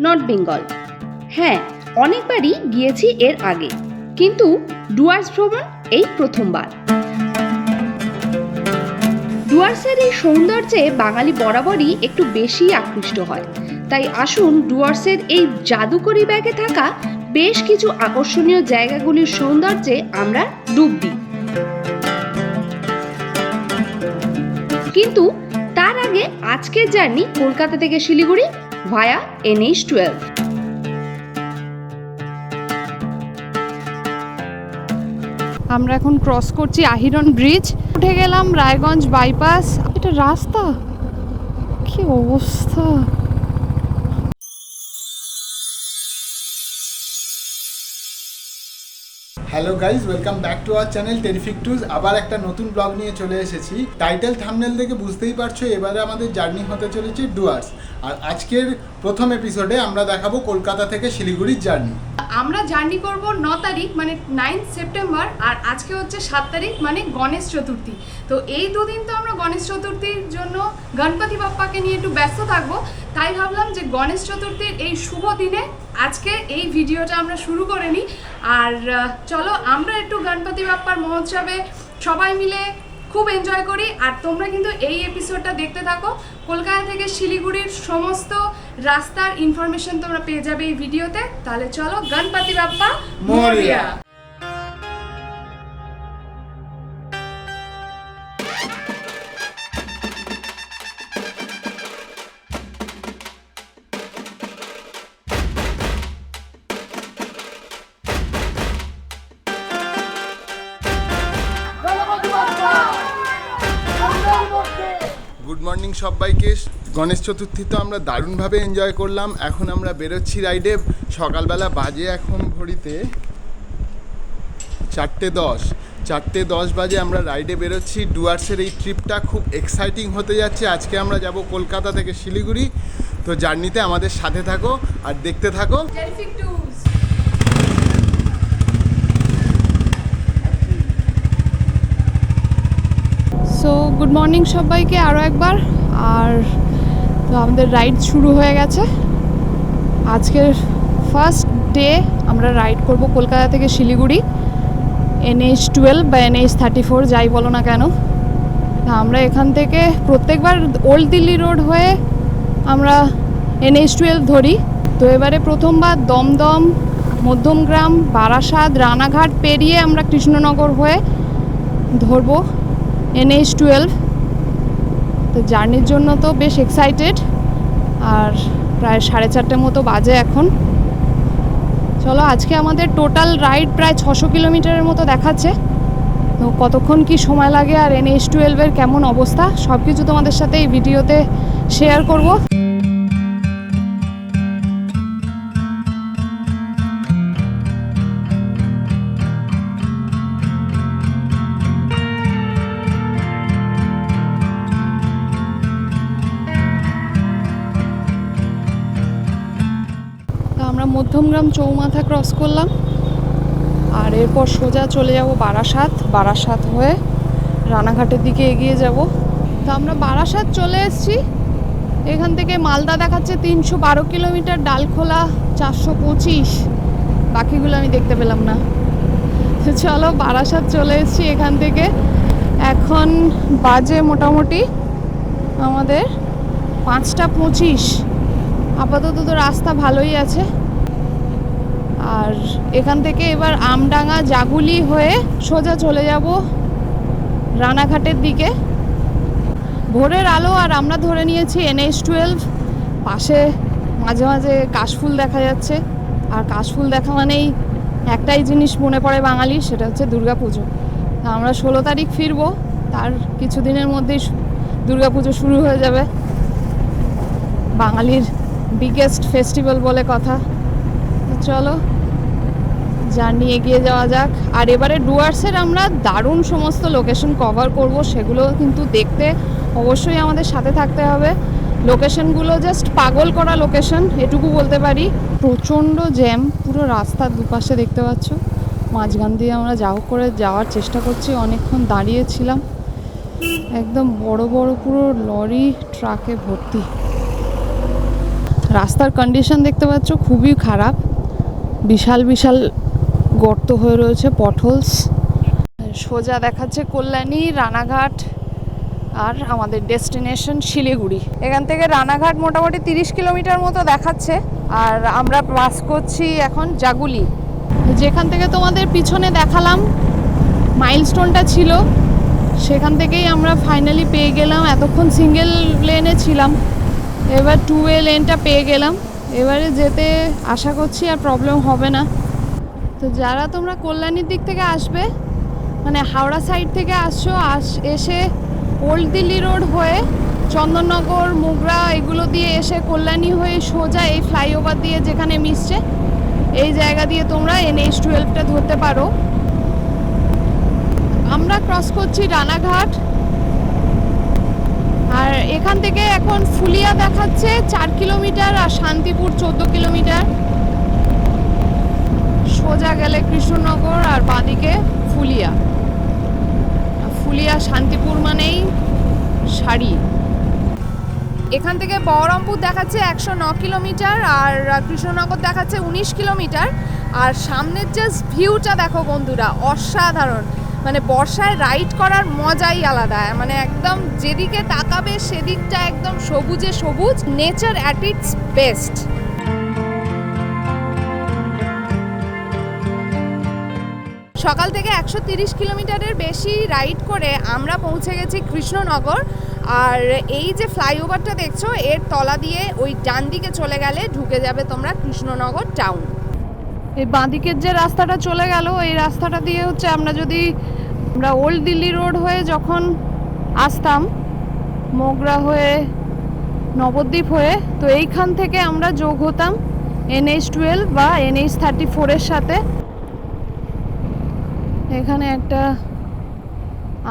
North Bengal. হ্যাঁ, অনেকবারই গিয়েছি এর আগে, কিন্তু ডুয়ার্স ভ্রমণ এই প্রথমবার। ডুয়ার্সের এই সৌন্দর্যে বাঙালি বরাবরই একটু বেশি আকৃষ্ট হয়। তাই আসুন ডুয়ার্সের এই জাদুকরি ব্যাগে থাকা বেশ কিছু আকর্ষণীয় জায়গাগুলির সৌন্দর্যে আমরা ডুব দিই। কিন্তু তার আগে আজকের জার্নি কলকাতা থেকে শিলিগুড়ি ভায়া NH12। আমরা এখন ক্রস করছি আহিরন ব্রিজ, উঠে গেলাম রায়গঞ্জ বাইপাস। এটা রাস্তা, কি অবস্থা! Hello guys, welcome back to our channel terrific twos. আবার একটা নতুন ব্লগ নিয়ে চলে এসেছি। টাইটেল থাম্বনেল দেখে বুঝতেই পারছো এবারে আমাদের জার্নি হতে চলেছে ডুয়ার্স। আর আজকের প্রথম এপিসোডে আমরা দেখাবো কলকাতা থেকে শিলিগুড়ির জার্নি। আমরা জার্নি করব 9 তারিখ মানে 9 সেপ্টেম্বর, আর আজকে হচ্ছে 7 তারিখ মানে গণেশ চতুর্থী। তো এই দুদিন তো আমরা গণেশ চতুর্থীর জন্য গণপতি বাপ্পাকে নিয়ে একটু ব্যস্ত থাকবো। তাই ভাবলাম যে গণেশ চতুর্থীর এই শুভ দিনে আজকে এই ভিডিওটা আমরা শুরু করে নিই। আর চলো আমরা একটু গণপতি বাপ্পার মহোৎসবে সবাই মিলে খুব এনজয় করি। আর তোমরা কিন্তু এই এপিসোডটা দেখতে থাকো। কলকাতা থেকে শিলিগুড়ির সমস্ত রাস্তার ইনফরমেশন তোমরা পেয়ে যাবে এই ভিডিওতে। তাহলে চলো, Ganapati Bappa Moria. Good morning সবাইকে। গণেশ চতুর্থী তো আমরা দারুণভাবে এনজয় করলাম। এখন আমরা বেরোচ্ছি রাইডে। সকালবেলা বাজে এখন ঘড়িতে 4:10 বাজে আমরা রাইডে বেরোচ্ছি। ডুয়ার্সের এই ট্রিপটা খুব এক্সাইটিং হতে যাচ্ছে। আজকে আমরা যাব কলকাতা থেকে শিলিগুড়ি। তো জার্নিতে আমাদের সাথে থাকো আর দেখতে থাকো। সো গুড মর্নিং সবাইকে আরও একবার। আর তো আমাদের রাইড শুরু হয়ে গেছে। আজকের ফার্স্ট ডে আমরা রাইড করব কলকাতা থেকে শিলিগুড়ি NH12 বা NH34 যাই বলো না কেন। আমরা এখান থেকে প্রত্যেকবার ওল্ড দিল্লি রোড হয়ে আমরা NH12 ধরি। তো এবারে প্রথমবার দমদম, মধ্যমগ্রাম, বারাসাত, রানাঘাট পেরিয়ে আমরা কৃষ্ণনগর হয়ে ধরবো NH12। তো জার্নির জন্য তো বেশ এক্সাইটেড। আর প্রায় 4:30 মতো বাজে এখন। চলো, আজকে আমাদের টোটাল রাইড প্রায় 600 কিলোমিটারের মতো দেখাচ্ছে। তো কতক্ষণ কি সময় লাগে আর NH12 এর কেমন অবস্থা সব কিছু তোমাদের সাথে এই ভিডিওতে শেয়ার করব। আমরা মধ্যমগ্রাম চৌমাথা ক্রস করলাম, আর এরপর সোজা চলে যাব বারাসাত হয়ে রানাঘাটের দিকে এগিয়ে যাব। তো আমরা বারাসাত চলে এসেছি। এখান থেকে মালদা দেখাচ্ছে 312 কিলোমিটার, ডালখোলা 425, বাকিগুলো আমি দেখতে পেলাম না। তো চলো, বারাসাত চলে এসেছি এখান থেকে। এখন বাজে মোটামুটি আমাদের 5:25। আপাতত তো রাস্তা ভালোই আছে। আর এখান থেকে এবার আমডাঙ্গা জাগুলি হয়ে সোজা চলে যাব রানাঘাটের দিকে। ভোরের আলো আর আমরা ধরে নিয়েছি NH12। পাশে মাঝে মাঝে কাশফুল দেখা যাচ্ছে। আর কাশফুল দেখা মানেই একটাই জিনিস মনে পড়ে বাঙালির, সেটা হচ্ছে দুর্গাপুজো। আমরা 16 তারিখ ফিরবো, তার কিছুদিনের মধ্যেই দুর্গাপুজো শুরু হয়ে যাবে। বাঙালির বিগেস্ট ফেস্টিভ্যাল বলে কথা। চলো, জার্নি এগিয়ে যাওয়া যাক। আর এবারে ডুয়ার্সের আমরা দারুণ সমস্ত লোকেশন কভার করব, সেগুলো কিন্তু দেখতে অবশ্যই আমাদের সাথে থাকতে হবে। লোকেশনগুলো জাস্ট পাগল করা লোকেশন, এটুকু বলতে পারি। প্রচণ্ড জ্যাম পুরো রাস্তার দুপাশে, দেখতে পাচ্ছ। মাঝখান দিয়ে আমরা যা হোক করে যাওয়ার চেষ্টা করছি। অনেকক্ষণ দাঁড়িয়েছিলাম, একদম বড় বড় পুরো লরি ট্রাকে ভর্তি। রাস্তার কন্ডিশন দেখতে পাচ্ছ খুবই খারাপ, বিশাল বিশাল গর্ত হয়ে রয়েছে, পটহোলস। সোজা দেখাচ্ছে কল্যাণী, রানাঘাট আর আমাদের ডেস্টিনেশন শিলিগুড়ি। এখান থেকে রানাঘাট মোটামুটি 30 কিলোমিটার মতো দেখাচ্ছে, আর আমরা পাস করছি এখন জাগুলি। যেখান থেকে তোমাদের পিছনে দেখালাম মাইলস্টোনটা ছিল, সেখান থেকেই আমরা ফাইনালি পেয়ে গেলাম। এতক্ষণ সিঙ্গেল লেনে ছিলাম, এবার 2 লেনটা পেয়ে গেলাম। এবারে যেতে আশা করছি আর প্রবলেম হবে না। তো যারা তোমরা কল্যাণীর দিক থেকে আসবে, মানে হাওড়া সাইড থেকে আসছো, এসে ওল্ড দিল্লি রোড হয়ে চন্দননগর, মোগরা এগুলো দিয়ে এসে কল্যাণী হয়ে সোজা এই ফ্লাইওভার দিয়ে যেখানে মিশছে এই জায়গা দিয়ে তোমরা NH-12টা ধরতে পারো। আমরা ক্রস করছি রানাঘাট, আর এখান থেকে এখন ফুলিয়া দেখাচ্ছে 4 কিলোমিটার আর শান্তিপুর 14 কিলোমিটার। সোজা গেলে কৃষ্ণনগর আর বাঁদিকে ফুলিয়া। ফুলিয়া শান্তিপুর মানেই শাড়ি। এখান থেকে বহরমপুর দেখাচ্ছে 109 কিলোমিটার আর কৃষ্ণনগর দেখাচ্ছে 19 কিলোমিটার। আর সামনের যে ভিউটা দেখো বন্ধুরা, অসাধারণ। মানে বর্ষায় রাইড করার মজাই আলাদা, মানে একদম যেদিকে তাকাবে সেদিকটা একদম সবুজে সবুজ, নেচার অ্যাট ইটস বেস্ট। সকাল থেকে 130 কিলোমিটারের বেশি রাইড করে আমরা পৌঁছে গেছি কৃষ্ণনগর। আর এই যে ফ্লাইওভারটা দেখছো, এর তলা দিয়ে ওই ডান দিকে চলে গেলে ঢুকে যাবে তোমরা কৃষ্ণনগর টাউন। এই বাঁদিকের যে রাস্তাটা চলে গেল, এই রাস্তাটা দিয়ে হচ্ছে আমরা ওল্ড দিল্লি রোড হয়ে যখন আসতাম মোগরা হয়ে নবদ্বীপ হয়ে, তো এইখান থেকে আমরা যোগ হতাম NH-12 বা NH-34 এর সাথে। এখানে একটা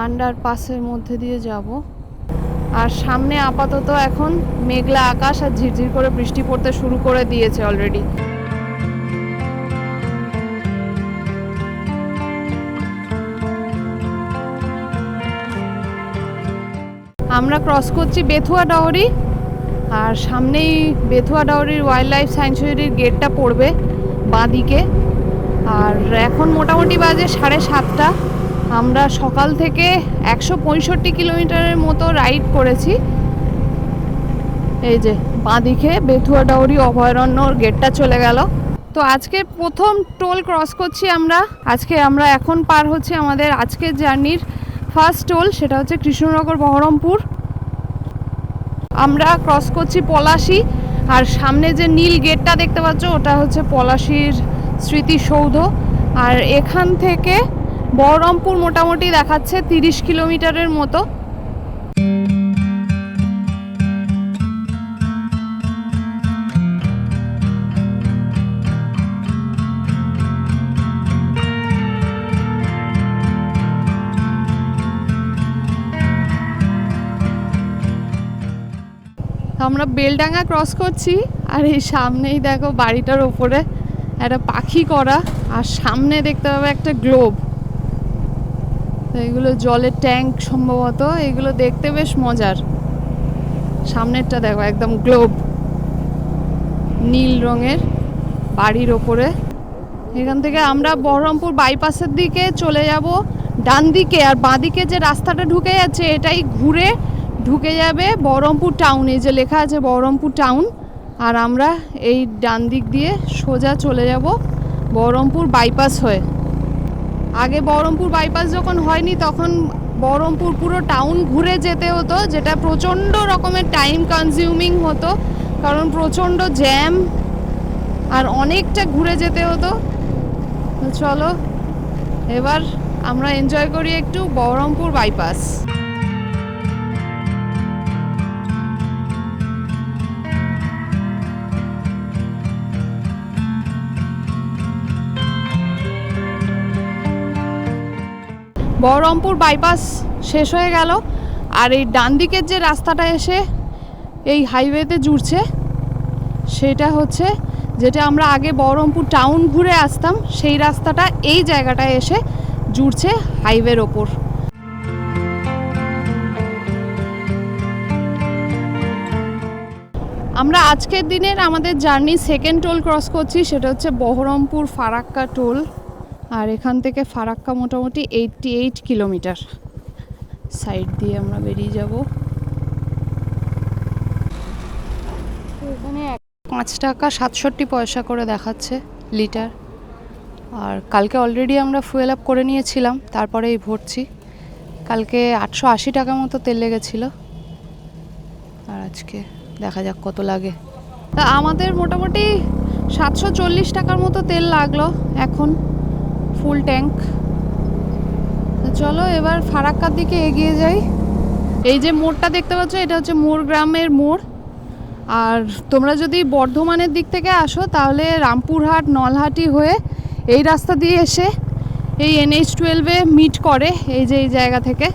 আন্ডারপাসের মধ্যে দিয়ে যাব, আর সামনে আপাতত এখন মেঘলা আকাশ আর ঝিরঝির করে বৃষ্টি পড়তে শুরু করে দিয়েছে অলরেডি। আমরা ক্রস করছি বেথুয়া ডাওরি, আর সামনেই বেথুয়া ডাওরির ওয়াইল্ড লাইফ স্যাংচুয়ারির গেটটা পড়বে বাঁদিকে। আর এখন মোটামুটি বাজে 7:30। আমরা সকাল থেকে 165 কিলোমিটারের মতো রাইড করেছি। এই যে বাঁদিকে বেথুয়া ডাওরি অভয়ারণ্যর গেটটা চলে গেল। তো আজকে প্রথম টোল ক্রস করছি আমরা। আমরা এখন পার হচ্ছে আমাদের আজকের জার্নির ফার্স্ট টোল, সেটা হচ্ছে কৃষ্ণনগর বহরমপুর। আমরা ক্রস করছি পলাশী, আর সামনে যে নীল গেটটা দেখতে পাচ্ছ ওটা হচ্ছে পলাশীর স্মৃতিসৌধ। আর এখান থেকে বহরমপুর মোটামুটি দেখাচ্ছে 30 কিলোমিটারের মতো। আমরা বেলডাঙ্গা ক্রস করছি, আর এই সামনেই দেখো বাড়িটার ওপরে একটা পাখি করা, আর সামনে দেখতে পাবে একটা গ্লোব। তো এগুলো জলের ট্যাঙ্ক সম্ভবত, এগুলো দেখতে বেশ মজার। সামনেরটা দেখো একদম গ্লোব, নীল রঙের বাড়ির ওপরে। এখান থেকে আমরা বহরমপুর বাইপাসের দিকে চলে যাব ডান দিকে, আর বাঁদিকে যে রাস্তাটা ঢুকে যাচ্ছে এটাই ঘুরে ঢুকে যাবে বহরমপুর টাউনে, যে লেখা আছে বহরমপুর টাউন। আর আমরা এই ডান দিক দিয়ে সোজা চলে যাব বহরমপুর বাইপাস হয়ে। আগে বহরমপুর বাইপাস যখন হয়নি তখন বহরমপুর পুরো টাউন ঘুরে যেতে হতো, যেটা প্রচণ্ড রকমের টাইম কনজিউমিং হতো, কারণ প্রচণ্ড জ্যাম আর অনেকটা ঘুরে যেতে হতো। তো চলো এবার আমরা এনজয় করি একটু বহরমপুর বাইপাস। বহরমপুর বাইপাস শেষ হয়ে গেল, আর এই ডান দিকের যে রাস্তাটা এসে এই হাইওয়েতে জুড়ছে সেটা হচ্ছে যেটা আমরা আগে বহরমপুর টাউন ঘুরে আসতাম, সেই রাস্তাটা এই জায়গাটায় এসে জুড়ছে হাইওয়ের ওপর। আমরা আজকের দিনের আমাদের জার্নি সেকেন্ড টোল ক্রস করছি, সেটা হচ্ছে বহরমপুর ফারাক্কা টোল। আর এখান থেকে ফারাক্কা মোটামুটি 88 কিলোমিটার। সাইড দিয়ে আমরা বেরিয়ে যাব। এখানে 5 টাকা 67 পয়সা করে দেখাচ্ছে লিটার। আর কালকে অলরেডি আমরা ফুয়েল আপ করে নিয়েছিলাম, তারপরেই ভরছি। কালকে 880 টাকা মতো তেল লেগেছিল, আর আজকে দেখা যাক কত লাগে। তা আমাদের মোটামুটি 740 টাকার মতো তেল লাগলো এখন ফুল ট্যাঙ্ক। চলো এবার ফারাক্কার দিকে এগিয়ে যাই। এই যে মোড়টা দেখতে পাচ্ছ, এটা হচ্ছে মোর গ্রামের মোড়। আর তোমরা যদি বর্ধমানের দিক থেকে আসো তাহলে রামপুরহাট নলহাটি হয়ে এই রাস্তা দিয়ে এসে এই NH12-এ মিট করে এই যে এই জায়গা থেকে।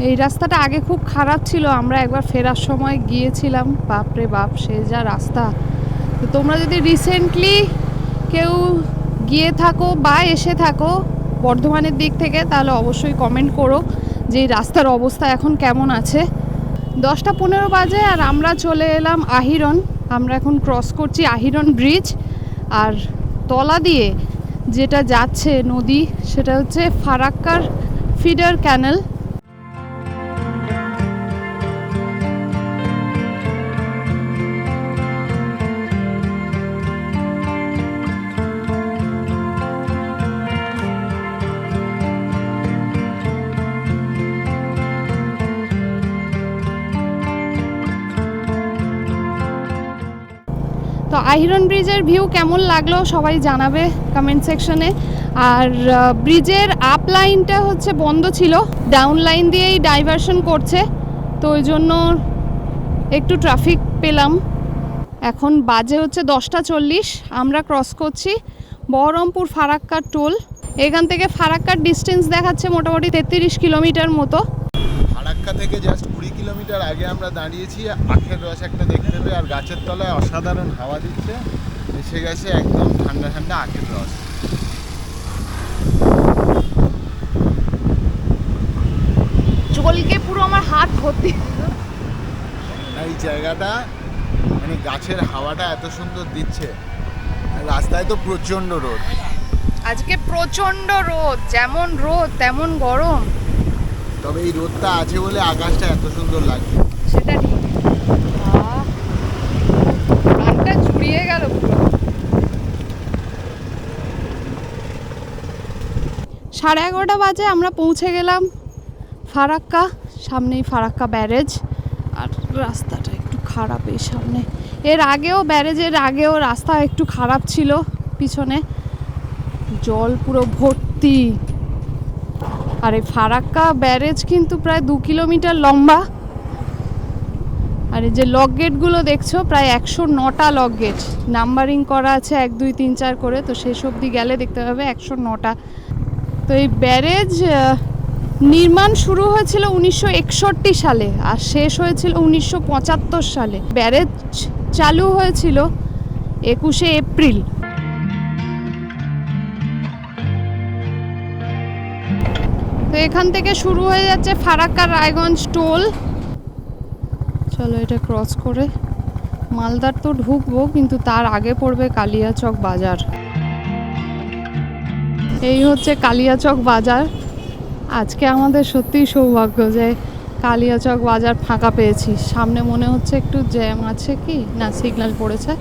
এই রাস্তাটা আগে খুব খারাপ ছিল, আমরা একবার ফেরার সময় গিয়েছিলাম, বাপরে বাপ সে যা রাস্তা। তো তোমরা যদি রিসেন্টলি কেউ গিয়ে থাকো বা এসে থাকো বর্ধমানের দিক থেকে, তাহলে অবশ্যই কমেন্ট করো যে এই রাস্তার অবস্থা এখন কেমন আছে। 10:15 বাজে আর আমরা চলে এলাম আহিরন। আমরা এখন ক্রস করছি আহিরন ব্রিজ। আর তলা দিয়ে যেটা যাচ্ছে নদী, সেটা হচ্ছে ফারাক্কার ফিডার ক্যানেল। তো আহিরন ব্রিজের ভিউ কেমন লাগলো সবাই জানাবে কমেন্ট সেকশনে। আর ব্রিজের আপ লাইনটা হচ্ছে বন্ধ ছিল, ডাউন লাইন দিয়েই ডাইভারশন করছে, তো ওই জন্য একটু ট্রাফিক পেলাম। এখন বাজে হচ্ছে 10:40, আমরা ক্রস করছি বহরমপুর ফারাক্কা টোল। এখান থেকে ফারাক্কার ডিস্টেন্স দেখাচ্ছে মোটামুটি 33 কিলোমিটার মতো। ফারাক্কা থেকে জাস্ট 20 কিলোমিটার আগে আমরা দাঁড়িয়েছি। আখের রস একটা দেখতে পেয়ে, আর গাছের তলায় অসাধারণ হাওয়া দিচ্ছে, এসে গেছে একদম ঠান্ডা ঠান্ডা আখের রস। জলকে পুরো আমার হাত ভর্তি। এই জায়গাটা মানে গাছের হাওয়াটা এত সুন্দর দিচ্ছে, আর রাস্তায় তো প্রচণ্ড রোদ। আজকে প্রচন্ড রোদ, যেমন রোদ তেমন গরম। তবে এই রোদটা আছে বলে আকাশটা এত সুন্দর লাগছে। সেটা ঠিক। প্রাণটা জুড়িয়ে গেল পুরো। 11:30 বাজে আমরা পৌঁছে গেলাম ফারাক্কা। সামনেই ফারাক্কা ব্যারেজ। আর রাস্তাটা একটু খারাপ এই সামনে। এর আগেও ব্যারেজের আগেও রাস্তা একটু খারাপ ছিল, পিছনে জল পুরো ভর্তি। আর এই ফারাক্কা ব্যারেজ কিন্তু প্রায় 2 কিলোমিটার লম্বা। আর এই যে লক গেটগুলো দেখছো, প্রায় 109টা লক গেট নাম্বারিং করা আছে, 1 2 3 4 করে। তো শেষ অবধি গেলে দেখতে পাবে 109টা। তো এই ব্যারেজ নির্মাণ শুরু হয়েছিল 1961 সালে আর শেষ হয়েছিল 1975 সালে। ব্যারেজ চালু হয়েছিল 21শে এপ্রিল। তো এখান থেকে শুরু হয়ে যাচ্ছে ফারাক্কা রায়গঞ্জ টোল। চলো এটা ক্রস করে মালদার তো ঢুকবো, কিন্তু তার আগে পড়বে কালিয়াচক বাজার। এই হচ্ছে কালিয়াচক বাজার। আজকে আমাদের সত্যিই সৌভাগ্য যে কালিয়াচক বাজার ফাঁকা পেয়েছি। সামনে মনে হচ্ছে একটু জ্যাম আছে, কি না সিগন্যাল পড়েছে।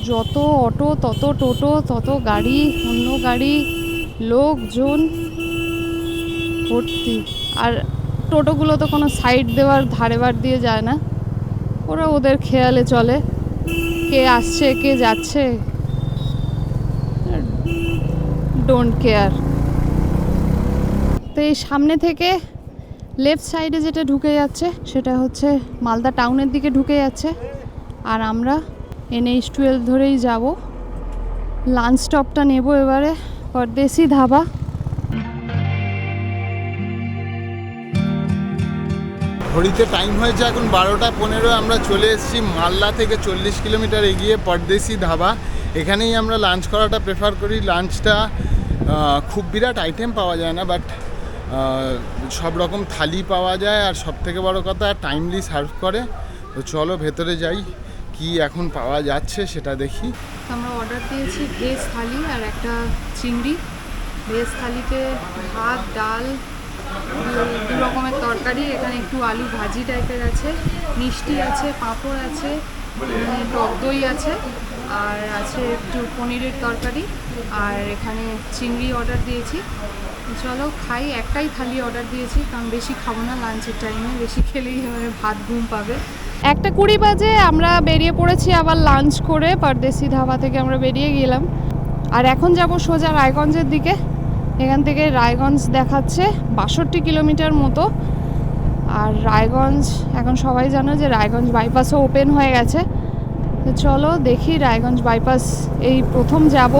যত অটো তত টোটো, তত গাড়ি, অন্য গাড়ি, লোকজন ভর্তি। আর টোটোগুলো তো কোনো সাইড দেওয়ার ধারে বার দিয়ে যায় না, ওরা ওদের খেয়ালে চলে, কে আসছে কে যাচ্ছে, ডোন্ট কেয়ার। তো এই সামনে থেকে লেফট সাইডে যেটা ঢুকে যাচ্ছে সেটা হচ্ছে মালদা টাউনের দিকে ঢুকে যাচ্ছে। আর আমরা NH12 ধরেই যাব। লাঞ্চ স্টপটা নেব এবারে পরদেশি ধাবা। ঘড়িতে টাইম হয়েছে এখন 12:15। আমরা চলে এসেছি মালদা থেকে 40 কিলোমিটার এগিয়ে পরদেশি ধাবা। এখানেই আমরা লাঞ্চ করাটা প্রেফার করি। লাঞ্চটা খুব বিরাট আইটেম পাওয়া যায় না, বাট সব রকম থালি পাওয়া যায়, আর সব থেকে বড় কথা টাইমলি সার্ভ করে। তো চলো ভেতরে যাই, কি এখন পাওয়া যাচ্ছে সেটা দেখি। আমরা অর্ডার দিয়েছি ভেজ থালি আর একটা চিংড়ি। ভেজ থালিতে ভাত, ডাল, দু রকমের তরকারি, এখানে একটু আলু ভাজি টাইপের আছে, মিষ্টি আছে, পাঁপড় আছে, এখানে টক দই আছে, আর আছে একটু পনিরের তরকারি, আর এখানে চিংড়ি অর্ডার দিয়েছি। চলো খাই। একটাই থালি অর্ডার দিয়েছি কারণ বেশি খাবো না লাঞ্চের টাইমে, বেশি খেলেই ভাত ঘুম পাবে। 1:20 বাজে আমরা বেরিয়ে পড়েছি আবার লাঞ্চ করে। পারদেশি ধাবা থেকে আমরা বেরিয়ে গেলাম আর এখন যাব সোজা রায়গঞ্জের দিকে। এখান থেকে রায়গঞ্জ দেখাচ্ছে 62 কিলোমিটার মতো। আর রায়গঞ্জ এখন সবাই জানো যে রায়গঞ্জ বাইপাসও ওপেন হয়ে গেছে। তো চলো দেখি রায়গঞ্জ বাইপাস এই প্রথম যাব।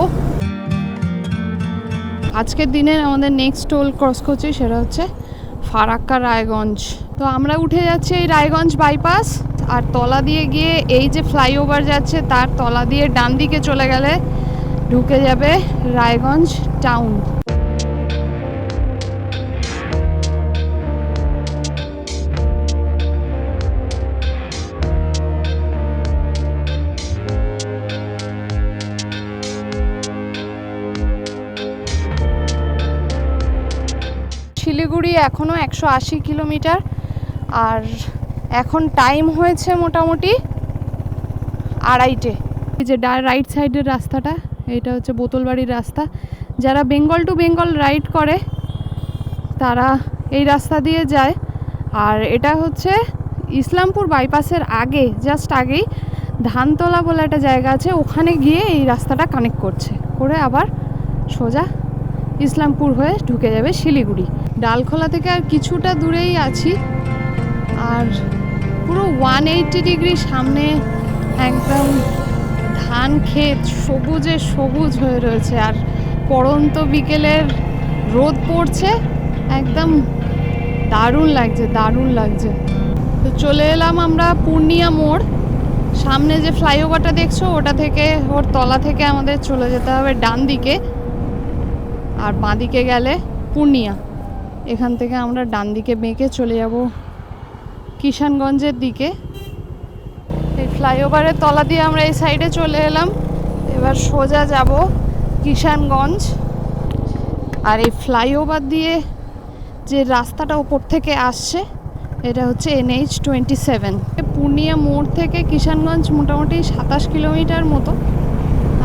আজকের দিনের আমাদের নেক্সট টোল ক্রস করছি, সেটা হচ্ছে ফারাক্কা রায়গঞ্জ। তো আমরা উঠে যাচ্ছি এই রায়গঞ্জ বাইপাস, আর তলা দিয়ে গিয়ে এই যে ফ্লাইওভার যাচ্ছে তার তলা দিয়ে ডান দিকে চলে গেলে ঢুকে যাবে রায়গঞ্জ টাউন। শিলিগুড়ি এখনও 180 কিলোমিটার, আর এখন টাইম হয়েছে মোটামুটি 2:30। এই যে রাইট সাইডের রাস্তাটা, এটা হচ্ছে বোতলবাড়ির রাস্তা। যারা বেঙ্গল টু বেঙ্গল রাইড করে তারা এই রাস্তা দিয়ে যায়। আর এটা হচ্ছে ইসলামপুর বাইপাসের আগে, জাস্ট আগেই ধানতলা বলে একটা জায়গা আছে, ওখানে গিয়ে এই রাস্তাটা কানেক্ট করে আবার সোজা ইসলামপুর হয়ে ঢুকে যাবে শিলিগুড়ি। ডালখোলা থেকে আর কিছুটা দূরেই আছি, আর পুরো 180 ডিগ্রি সামনে একদম ধান ক্ষেত সবুজে সবুজ হয়ে রয়েছে, আর পড়ন্ত বিকেলের রোদ পড়ছে, একদম দারুণ লাগছে, দারুণ লাগছে। তো চলে এলাম আমরা পূর্ণিয়া মোড়। সামনে যে ফ্লাইওভারটা দেখছো ওটা থেকে, ওর তলা থেকে আমাদের চলে যেতে হবে ডান দিকে, আর বাঁ দিকে গেলে পূর্ণিয়া। এখান থেকে আমরা ডান দিকে বেঁকে চলে যাব কিষানগঞ্জের দিকে। এই ফ্লাইওভারের তলা দিয়ে আমরা এই সাইডে চলে এলাম, এবার সোজা যাব কিষানগঞ্জ। আর এই ফ্লাইওভার দিয়ে যে রাস্তাটা ওপর থেকে আসছে এটা হচ্ছে NH27। পূর্ণিয়া মোড় থেকে কিষানগঞ্জ মোটামুটি 27 কিলোমিটার মতো,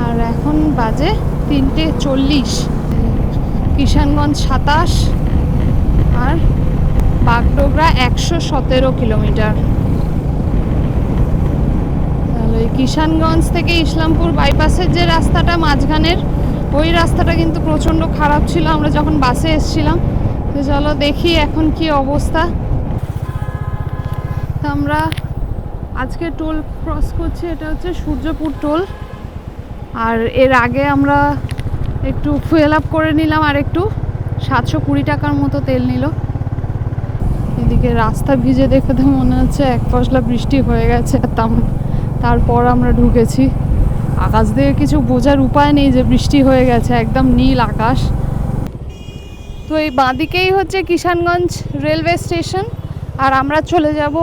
আর এখন বাজে 3:40। কিষানগঞ্জ 27 আর বাগডোগরা 117 কিলোমিটার। তাহলে কিষানগঞ্জ থেকে ইসলামপুর বাইপাসের যে রাস্তাটা মাঝখানের, ওই রাস্তাটা কিন্তু প্রচণ্ড খারাপ ছিল আমরা যখন বাসে এসেছিলাম। তো চলো দেখি এখন কি অবস্থা। আমরা আজকে টোল ক্রস করছি, এটা হচ্ছে সূর্যপুর টোল। আর এর আগে আমরা একটু ফুয়েল আপ করে নিলাম, আর একটু 720 টাকার মতো তেল নিল। এদিকে রাস্তা ভিজে দেখে তো মনে হচ্ছে এক পশলা বৃষ্টি হয়ে গেছে। তারপর আমরা ঢুকেছি, আকাশ দিয়ে কিছু বোঝার উপায় নেই যে বৃষ্টি হয়ে গেছে, একদম নীল আকাশ। তো এই বাঁদিকেই হচ্ছে কিষানগঞ্জ রেলওয়ে স্টেশন, আর আমরা চলে যাব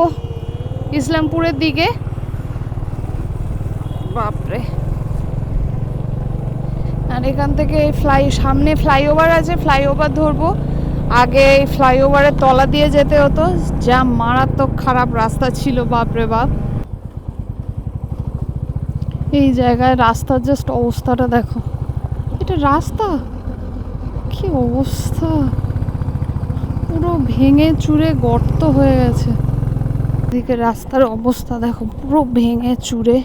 ইসলামপুরের দিকে। বাপরে! আর এখান থেকে সামনে ফ্লাইওভার আছে, ফ্লাইওভার ধরবো। আগে এই ফ্লাইওভারের তলা দিয়ে যেতে হতো, যা মারাত্মক খারাপ রাস্তা ছিল, বাপরে বাপ। এই জায়গায় রাস্তার জাস্ট অবস্থাটা দেখো, এটা রাস্তা কি অবস্থা, পুরো ভেঙে চুরে গর্ত হয়ে গেছে। এদিকে রাস্তার অবস্থা দেখো, পুরো ভেঙে চুরে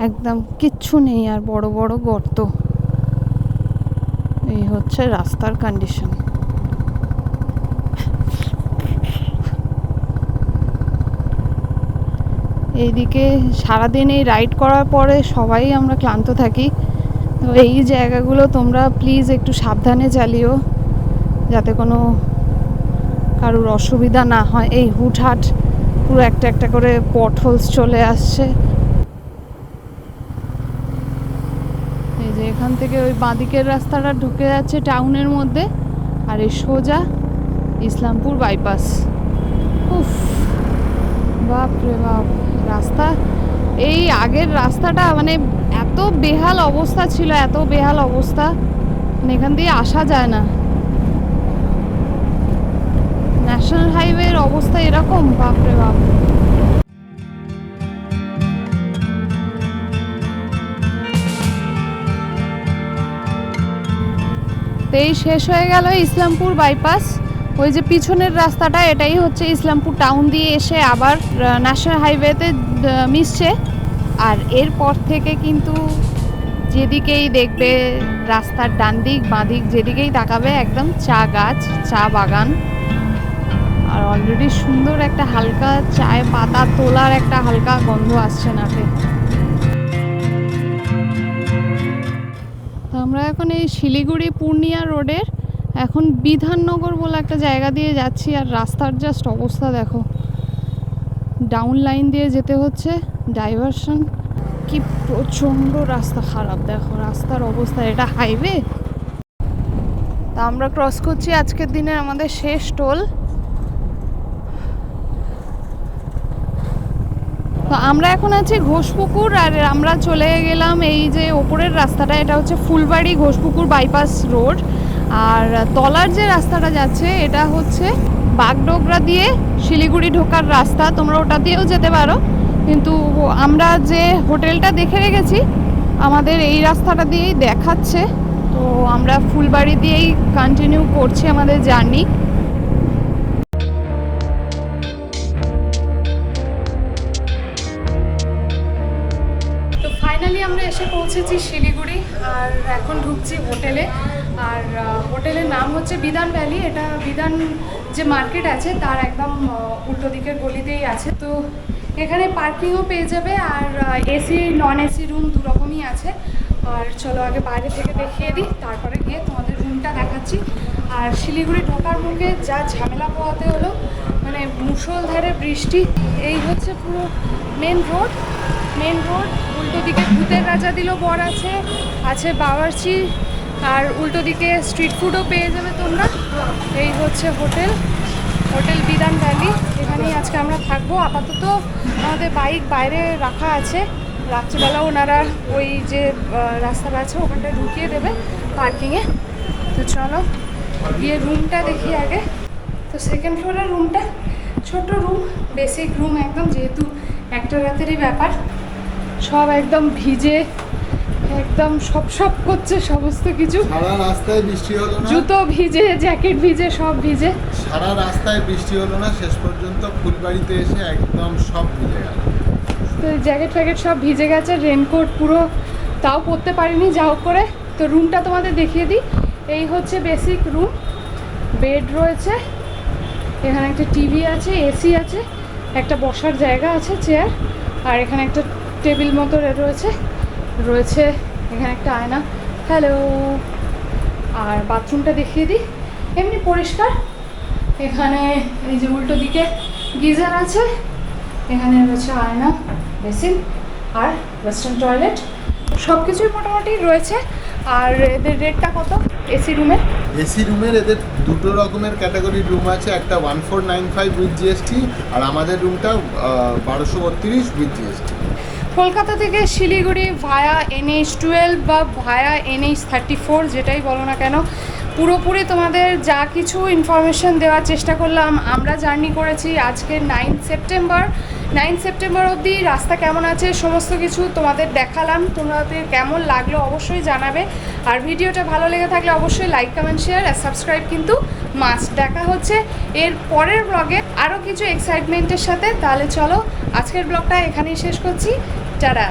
একদম কিচ্ছু নেই, আর বড় বড় গর্ত। এই হচ্ছে রাস্তার কন্ডিশন। এইদিকে সারাদিন এই রাইড করার পরে সবাই আমরা ক্লান্ত থাকি। তো এই জায়গাগুলো তোমরা প্লিজ একটু সাবধানে চালিও, যাতে কোনো কারোর অসুবিধা না হয়। এই হুটহাট পুরো একটা একটা করে পটহোলস চলে আসছে। এই যে এখান থেকে ওই বাঁদিকের রাস্তাটা ঢুকে যাচ্ছে টাউনের মধ্যে, আর এই সোজা ইসলামপুর বাইপাস। উফ, বাপ রে বাপ! রাস্তা এই আগের রাস্তাটা মানে এত বেহাল অবস্থা ছিল, এত বেহাল অবস্থা, মানে এখান দিয়ে আসা যায় না। ন্যাশনাল হাইওয়ের অবস্থা এরকম, বাপরে বাপ। তো এই শেষ হয়ে গেল ইসলামপুর বাইপাস। ওই যে পিছনের রাস্তাটা, এটাই হচ্ছে ইসলামপুর টাউন দিয়ে এসে আবার ন্যাশনাল হাইওয়েতে মিশছে। আর এরপর থেকে কিন্তু যেদিকেই দেখবে রাস্তার ডান দিক বাঁ দিক যেদিকেই তাকাবে একদম চা গাছ, চা বাগান। আর অলরেডি সুন্দর একটা হালকা চায় পাতা তোলার একটা হালকা গন্ধ আসছে নাকে। তো আমরা এখন এই শিলিগুড়ি পূর্ণিয়া রোডের এখন বিধাননগর বলে একটা জায়গা দিয়ে যাচ্ছি। আর রাস্তার জাস্ট অবস্থা দেখো, ডাউন লাইন দিয়ে যেতে হচ্ছে, ডাইভারশন। কি প্রচণ্ড রাস্তা খারাপ, দেখো রাস্তার অবস্থা। এটা হাইওয়ে। তা আমরা ক্রস করছি আজকের দিনের আমাদের শেষ টোল। তো আমরা এখন আছি ঘোষপুকুর, আর আমরা চলে গেলাম এই যে ওপরের রাস্তাটা, এটা হচ্ছে ফুলবাড়ি ঘোষপুকুর বাইপাস রোড। আর তলার যে রাস্তাটা যাচ্ছে এটা হচ্ছে বাগডোগরা দিয়ে শিলিগুড়ি ঢোকার রাস্তা। তোমরা ওটা দিয়েও যেতে পারো, কিন্তু আমরা যে হোটেলটা দেখে রেখেছি আমাদের এই রাস্তাটা দিয়েই দেখাচ্ছে। তো আমরা ফুলবাড়ি দিয়েই কন্টিনিউ করছি আমাদের জার্নি। তো ফাইনালি আমরা এসে পৌঁছেছি শিলিগুড়ি, আর এখন ঢুকছি হোটেলে। আর হোটেলের নাম হচ্ছে বিধান ভ্যালি। এটা বিধান যে মার্কেট আছে তার একদম উল্টো দিকের গলিতেই আছে। তো এখানে পার্কিংও পেয়ে যাবে, আর এসি নন এসি রুম দু রকমই আছে। আর চলো আগে বাইরে থেকে দেখিয়ে দিই, তারপরে গিয়ে তোমাদের রুমটা দেখাচ্ছি। আর শিলিগুড়ি ঢোকার মুখে যা ঝামেলা পোহাতে হলো, মানে মুষলধারে বৃষ্টি। এই হচ্ছে পুরো মেন রোড। উল্টো দিকে ভূতের রাজা দিল বর আছে, আছে বাওয়ার্চি, আর উল্টো দিকে স্ট্রিট ফুডও পেয়ে যাবে তোমরা। এই হচ্ছে হোটেল বিধান ভ্যালি। এখানেই আজকে আমরা থাকবো। আপাতত আমাদের বাইক বাইরে রাখা আছে, রাত্রিবেলা ওনারা ওই যে রাস্তাটা আছে ওখানটায় ঢুকিয়ে দেবে পার্কিংয়ে। তো চলো গিয়ে রুমটা দেখি আগে। তো সেকেন্ড ফ্লোরের রুমটা ছোট রুম, বেসিক রুম একদম, যেহেতু একটা রাতেরই ব্যাপার। সব একদম ভিজে, একদম সব করছে সমস্ত কিছু। সারা রাস্তায় বৃষ্টি হলো না, জুতো ভিজে, জ্যাকেট ভিজে, সব ভিজে। সারা রাস্তায় বৃষ্টি হলো না, শেষ পর্যন্ত ফুলবাড়িতে এসে একদম সব ভিজে গেল। তো জ্যাকেট ফ্যাকেট সব ভিজে গেছে, রেনকোট পুরো তাও পরতে পারিনি, যা হোক করে। তো রুমটা তোমাদের দেখিয়ে দিই। এই হচ্ছে বেসিক রুম। বেড রয়েছে, এখানে একটা টিভি আছে, এসি আছে, একটা বসার জায়গা আছে, চেয়ার, আর এখানে একটা টেবিল মতো রয়েছে এখানে একটা আয়না। হ্যালো। আর বাথরুমটা দেখিয়ে দিই, এমনি পরিষ্কার। এখানে এই যে উল্টো দিকে গিজার আছে, এখানে রয়েছে আয়না, বেসিন আর ওয়েস্টার্ন টয়লেট, সব কিছুই মোটামুটি রয়েছে। আর এদের রেটটা কত এসি রুমের? এদের দুটো রকমের ক্যাটাগরির রুম আছে, একটা 1495 উইথ জিএসটি, আর আমাদের রুমটা 1232 উইথ জিএসটি। কলকাতা থেকে শিলিগুড়ি ভায়া NH12 বা ভায়া NH34 যেটাই বলো না কেন, পুরোপুরি তোমাদের যা কিছু ইনফরমেশন দেওয়ার চেষ্টা করলাম। আমরা জার্নি করেছি আজকে 9 সেপ্টেম্বর অবধি। রাস্তা কেমন আছে সমস্ত কিছু তোমাদের দেখালাম। তোমাদের কেমন লাগলো অবশ্যই জানাবে। আর ভিডিওটা ভালো লেগে থাকলে অবশ্যই লাইক, কমেন্ট, শেয়ার আর সাবস্ক্রাইব কিন্তু মাস্ট। দেখা হচ্ছে এর পরের ব্লগে আরও কিছু এক্সাইটমেন্টের সাথে। তাহলে চলো আজকের ব্লগটা এখানেই শেষ করছি। টাটা।